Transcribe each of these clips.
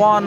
1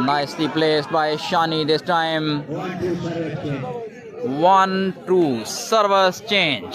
nicely placed by Shani this time. 1-2 service change۔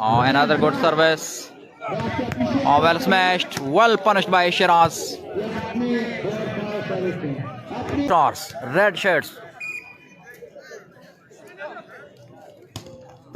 another good service, well smashed, well punished by Shiraz. Stars, red shirts,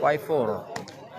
5-4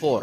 4.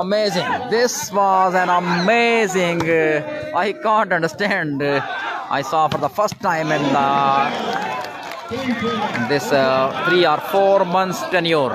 amazing. This was an amazing. I can't understand. I saw for the first time in this 3 or 4 months tenure.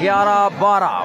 11-12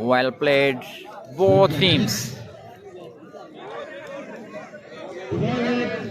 Well played, both teams.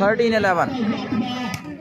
13-11.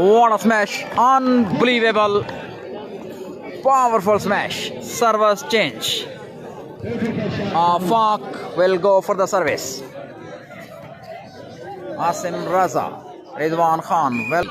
What a smash. Unbelievable. Powerful smash. Service change. Faq will go for the service. Asim Raza. Ridwan Khan. Well.